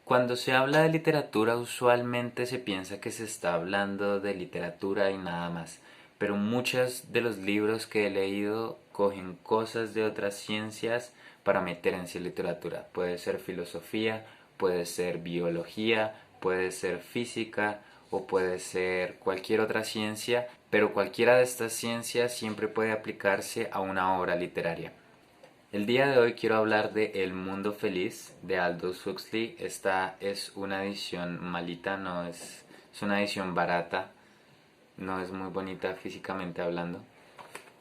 Cuando se habla de literatura, usualmente se piensa que se está hablando de literatura y nada más, pero muchos de los libros que he leído cogen cosas de otras ciencias para meter en sí literatura. Puede ser filosofía, puede ser biología, puede ser física o puede ser cualquier otra ciencia, pero cualquiera de estas ciencias siempre puede aplicarse a una obra literaria. El día de hoy quiero hablar de El Mundo Feliz de Aldous Huxley. Esta es una edición malita, es una edición barata, no es muy bonita físicamente hablando.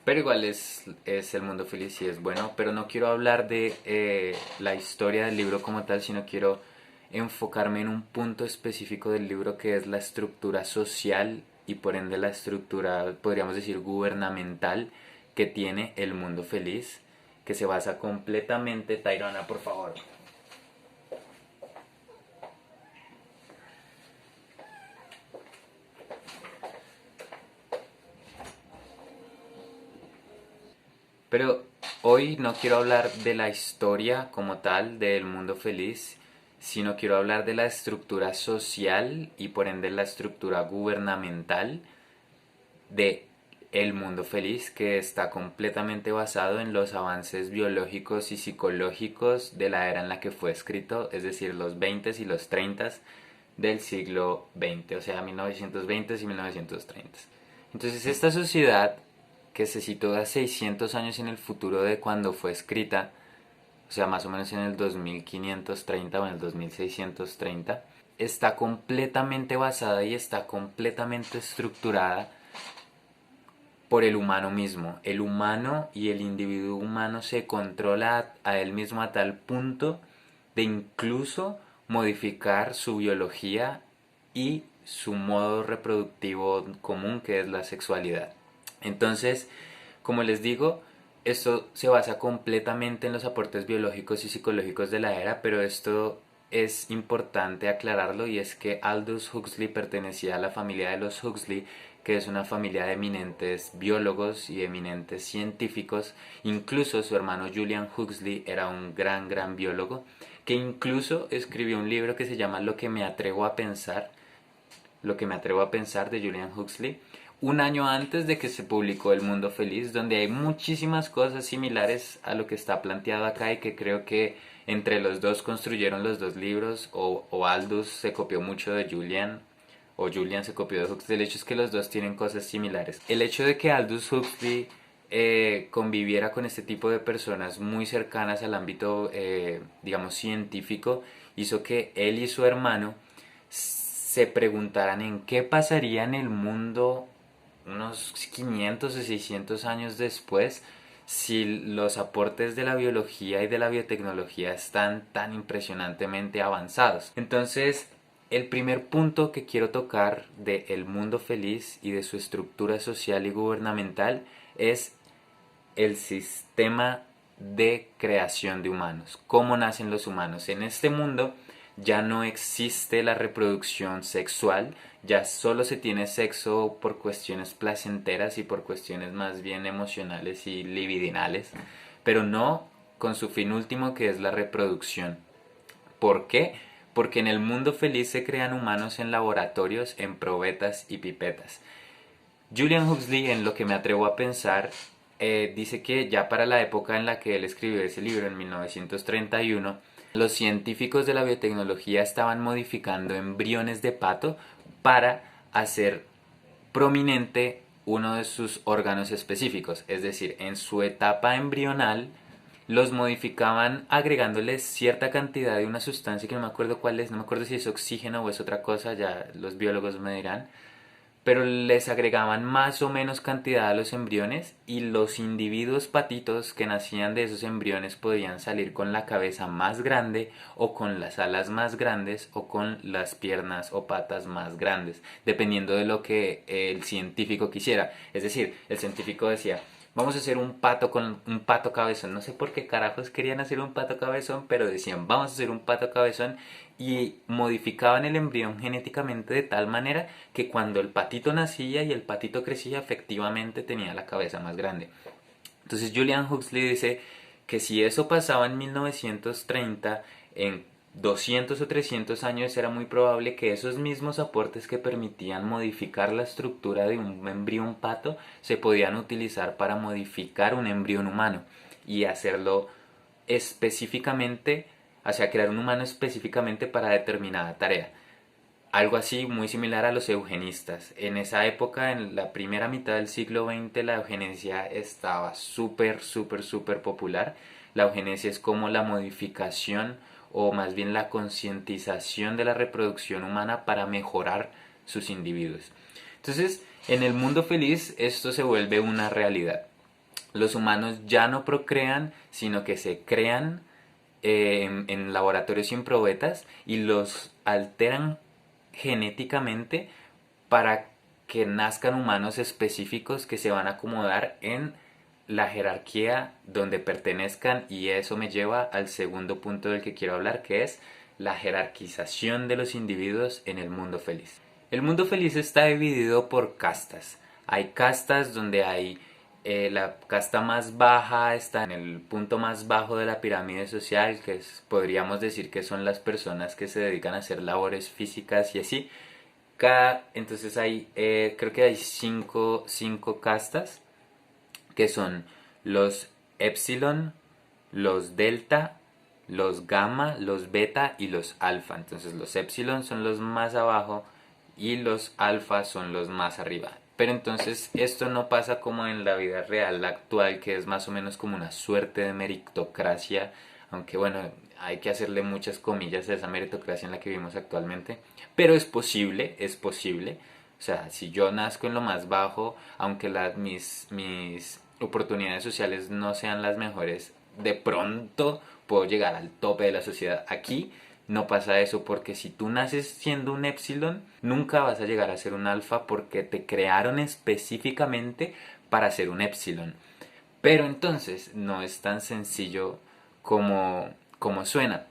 Pero igual es El Mundo Feliz y es bueno. Pero no quiero hablar de la historia del libro como tal, sino quiero enfocarme en un punto específico del libro que es la estructura social y por ende la estructura, podríamos decir, gubernamental que tiene El Mundo Feliz, que se basa completamente, Tairona, por favor. Pero hoy no quiero hablar de la historia como tal del Mundo Feliz, sino quiero hablar de la estructura social y por ende la estructura gubernamental de El Mundo Feliz, que está completamente basado en los avances biológicos y psicológicos de la era en la que fue escrito, es decir, los 20 y los 30 del siglo XX, o sea, 1920 y 1930. Entonces, esta sociedad que se sitúa 600 años en el futuro de cuando fue escrita, o sea, más o menos en el 2530 o en el 2630, está completamente basada y está completamente estructurada por el humano mismo. El humano y el individuo humano se controla a él mismo a tal punto de incluso modificar su biología y su modo reproductivo común, que es la sexualidad. Entonces, como les digo, esto se basa completamente en los aportes biológicos y psicológicos de la era, pero esto es importante aclararlo, y es que Aldous Huxley pertenecía a la familia de los Huxley, que es una familia de eminentes biólogos y eminentes científicos. Incluso su hermano Julian Huxley era un gran biólogo, que incluso escribió un libro que se llama Lo que me atrevo a pensar de Julian Huxley, un año antes de que se publicó El Mundo Feliz, donde hay muchísimas cosas similares a lo que está planteado acá y que creo que entre los dos construyeron los dos libros, o Aldous se copió mucho de Julian o Julian se copió de Huxley. El hecho es que los dos tienen cosas similares. El hecho de que Aldous Huxley conviviera con este tipo de personas muy cercanas al ámbito, digamos, científico, hizo que él y su hermano se preguntaran en qué pasaría en el mundo unos 500 o 600 años después si los aportes de la biología y de la biotecnología están tan impresionantemente avanzados. Entonces, el primer punto que quiero tocar de El Mundo Feliz y de su estructura social y gubernamental es el sistema de creación de humanos. ¿Cómo nacen los humanos? En este mundo ya no existe la reproducción sexual, ya solo se tiene sexo por cuestiones placenteras y por cuestiones más bien emocionales y libidinales, pero no con su fin último, que es la reproducción. ¿Por qué? Porque en El Mundo Feliz se crean humanos en laboratorios, en probetas y pipetas. Julian Huxley, en Lo que me atrevo a pensar, dice que ya para la época en la que él escribió ese libro, en 1931, los científicos de la biotecnología estaban modificando embriones de pato para hacer prominente uno de sus órganos específicos. Es decir, en su etapa embrional los modificaban agregándoles cierta cantidad de una sustancia que no me acuerdo cuál es, no me acuerdo si es oxígeno o es otra cosa, ya los biólogos me dirán, pero les agregaban más o menos cantidad a los embriones, y los individuos patitos que nacían de esos embriones podían salir con la cabeza más grande o con las alas más grandes o con las piernas o patas más grandes, dependiendo de lo que el científico quisiera. Es decir, el científico decía: vamos a hacer un pato con un pato cabezón. No sé por qué carajos querían hacer un pato cabezón, pero decían: vamos a hacer un pato cabezón, y modificaban el embrión genéticamente de tal manera que cuando el patito nacía y el patito crecía, efectivamente tenía la cabeza más grande. Entonces Julian Huxley dice que si eso pasaba en 1930 en 200 o 300 años era muy probable que esos mismos aportes que permitían modificar la estructura de un embrión pato se podían utilizar para modificar un embrión humano y hacerlo específicamente, o sea, crear un humano específicamente para determinada tarea. Algo así muy similar a los eugenistas. En esa época, en la primera mitad del siglo XX, la eugenesia estaba súper popular. La eugenesia es como la modificación o más bien la concientización de la reproducción humana para mejorar sus individuos. Entonces, en el mundo feliz esto se vuelve una realidad. Los humanos ya no procrean, sino que se crean en laboratorios sin probetas y los alteran genéticamente para que nazcan humanos específicos que se van a acomodar en la jerarquía donde pertenezcan, y eso me lleva al segundo punto del que quiero hablar, que es la jerarquización de los individuos en el mundo feliz. El mundo feliz está dividido por castas. Hay castas donde hay la casta más baja está en el punto más bajo de la pirámide social, que podríamos decir que son las personas que se dedican a hacer labores físicas y así. Entonces hay, creo que hay cinco castas, que son los epsilon, los delta, los gamma, los beta y los alfa. Entonces los epsilon son los más abajo y los alfa son los más arriba. Pero entonces esto no pasa como en la vida real actual, que es más o menos como una suerte de meritocracia, aunque bueno, hay que hacerle muchas comillas a esa meritocracia en la que vivimos actualmente, pero es posible, es posible. O sea, si yo nazco en lo más bajo, aunque mis oportunidades sociales no sean las mejores, de pronto puedo llegar al tope de la sociedad. Aquí no pasa eso, porque si tú naces siendo un epsilon, nunca vas a llegar a ser un alfa, porque te crearon específicamente para ser un epsilon. Pero entonces no es tan sencillo como suena.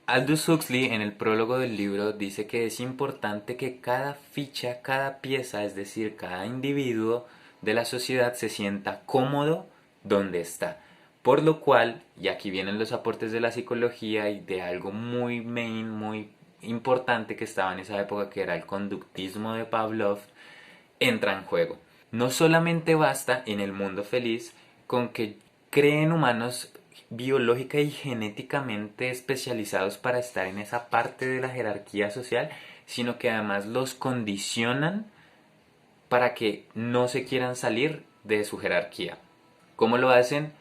Aldous Huxley, en el prólogo del libro, dice que es importante que cada ficha, cada pieza, es decir, cada individuo de la sociedad se sienta cómodo donde está. Por lo cual, y aquí vienen los aportes de la psicología y de algo muy main, muy importante que estaba en esa época, que era el conductismo de Pavlov, entra en juego. No solamente basta en el mundo feliz con que creen humanos biológica y genéticamente especializados para estar en esa parte de la jerarquía social, sino que además los condicionan para que no se quieran salir de su jerarquía. ¿Cómo lo hacen?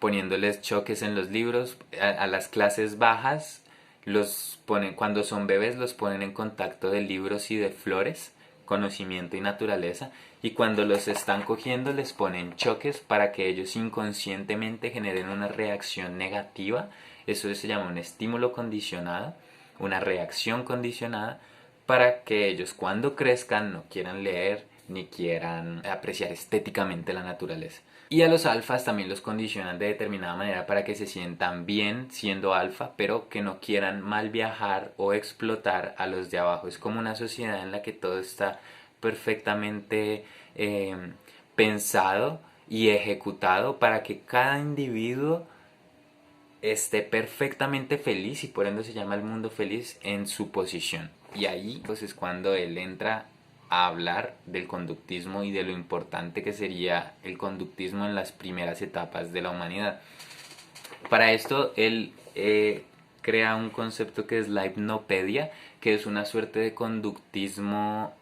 Poniéndoles choques en los libros. A las clases bajas los ponen, cuando son bebés, los ponen en contacto de libros y de flores, conocimiento y naturaleza, y cuando los están cogiendo les ponen choques para que ellos inconscientemente generen una reacción negativa. Eso se llama un estímulo condicionado, una reacción condicionada, para que ellos cuando crezcan no quieran leer ni quieran apreciar estéticamente la naturaleza. Y a los alfas también los condicionan de determinada manera para que se sientan bien siendo alfa, pero que no quieran mal viajar o explotar a los de abajo. Es como una sociedad en la que todo está perfectamente pensado y ejecutado para que cada individuo esté perfectamente feliz, y por ende se llama el mundo feliz, en su posición. Y ahí pues es cuando él entra a hablar del conductismo y de lo importante que sería el conductismo en las primeras etapas de la humanidad. Para esto él crea un concepto que es la hipnopedia, que es una suerte de conductismo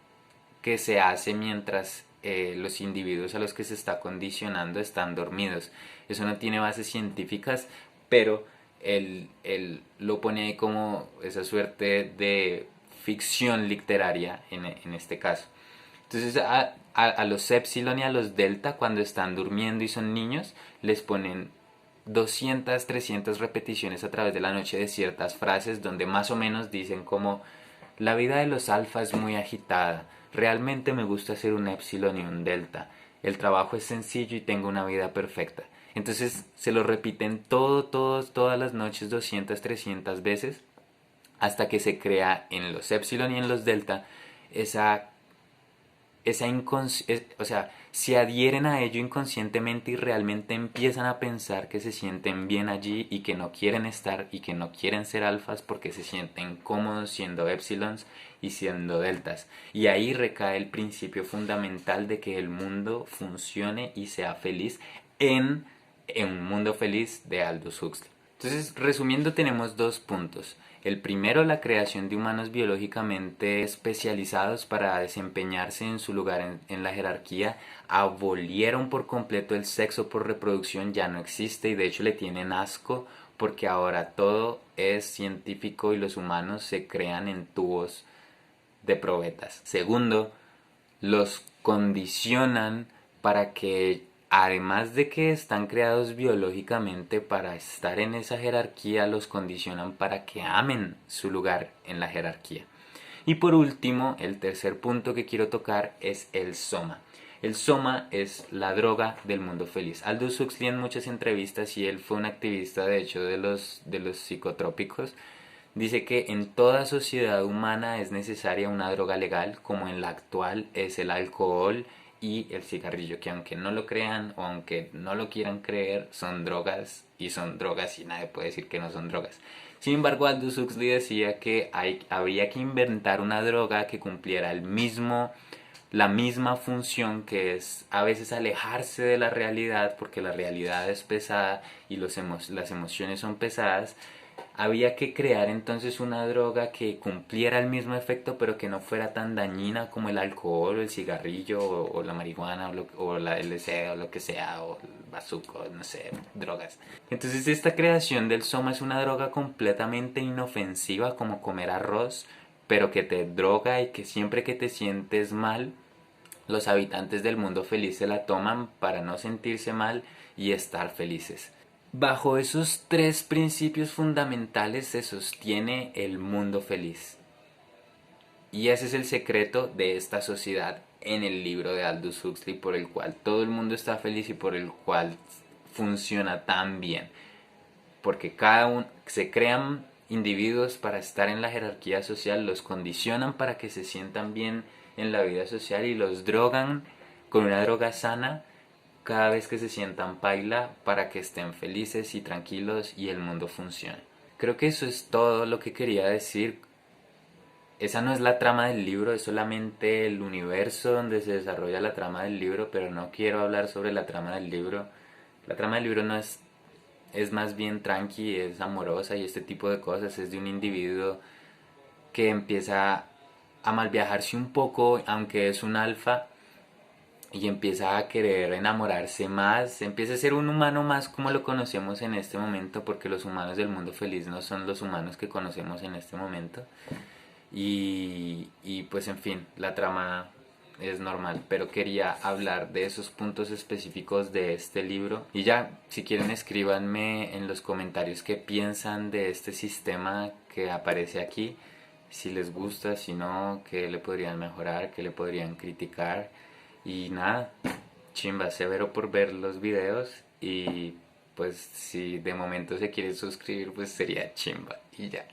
que se hace mientras los individuos a los que se está condicionando están dormidos. Eso no tiene bases científicas, pero él lo pone ahí como esa suerte de ficción literaria en este caso. Entonces a los epsilon y a los delta, cuando están durmiendo y son niños, les ponen 200, 300 repeticiones a través de la noche de ciertas frases donde más o menos dicen como: la vida de los alfa es muy agitada, realmente me gusta ser un epsilon y un delta, el trabajo es sencillo y tengo una vida perfecta. Entonces se lo repiten todas las noches 200, 300 veces, hasta que se crea en los epsilon y en los delta esa o sea, se adhieren a ello inconscientemente y realmente empiezan a pensar que se sienten bien allí y que no quieren estar y que no quieren ser alfas porque se sienten cómodos siendo épsilons y siendo deltas. Y ahí recae el principio fundamental de que el mundo funcione y sea feliz en un mundo feliz de Aldous Huxley. Entonces, resumiendo, tenemos dos puntos. El primero, la creación de humanos biológicamente especializados para desempeñarse en su lugar en la jerarquía. Abolieron por completo el sexo por reproducción, ya no existe y de hecho le tienen asco porque ahora todo es científico y los humanos se crean en tubos de probetas. Segundo, los condicionan para que, además de que están creados biológicamente para estar en esa jerarquía, los condicionan para que amen su lugar en la jerarquía. Y por último, el tercer punto que quiero tocar es el soma. El soma es la droga del mundo feliz. Aldous Huxley en muchas entrevistas, y él fue un activista de hecho de los psicotrópicos, dice que en toda sociedad humana es necesaria una droga legal, como en la actual es el alcohol y el cigarrillo, que aunque no lo crean o aunque no lo quieran creer, son drogas y nadie puede decir que no son drogas. Sin embargo, Aldous Huxley decía que habría que inventar una droga que cumpliera la misma función, que es a veces alejarse de la realidad, porque la realidad es pesada y las emociones son pesadas. Había que crear entonces una droga que cumpliera el mismo efecto pero que no fuera tan dañina como el alcohol o el cigarrillo o la marihuana o la LSD o lo que sea, o el bazuco, no sé, drogas. Entonces esta creación del soma es una droga completamente inofensiva, como comer arroz, pero que te droga y que siempre que te sientes mal, los habitantes del mundo feliz se la toman para no sentirse mal y estar felices. Bajo esos tres principios fundamentales se sostiene el mundo feliz. Y ese es el secreto de esta sociedad en el libro de Aldous Huxley, por el cual todo el mundo está feliz y por el cual funciona tan bien. Porque cada uno se crean individuos para estar en la jerarquía social, los condicionan para que se sientan bien en la vida social y los drogan con una droga sana cada vez que se sientan paila para que estén felices y tranquilos y el mundo funcione. Creo que eso es todo lo que quería decir. Esa no es la trama del libro, es solamente el universo donde se desarrolla la trama del libro, pero no quiero hablar sobre la trama del libro. La trama del libro no es más bien tranqui, es amorosa y este tipo de cosas. Es de un individuo que empieza a malviajarse un poco, aunque es un alfa, y empieza a querer enamorarse más, empieza a ser un humano más como lo conocemos en este momento, porque los humanos del mundo feliz no son los humanos que conocemos en este momento. Y pues en fin, la trama es normal, pero quería hablar de esos puntos específicos de este libro. Y ya, si quieren escríbanme en los comentarios qué piensan de este sistema que aparece aquí, si les gusta, si no, qué le podrían mejorar, qué le podrían criticar. Y nada, chimba, severo por ver los videos y pues si de momento se quiere suscribir pues sería chimba y ya.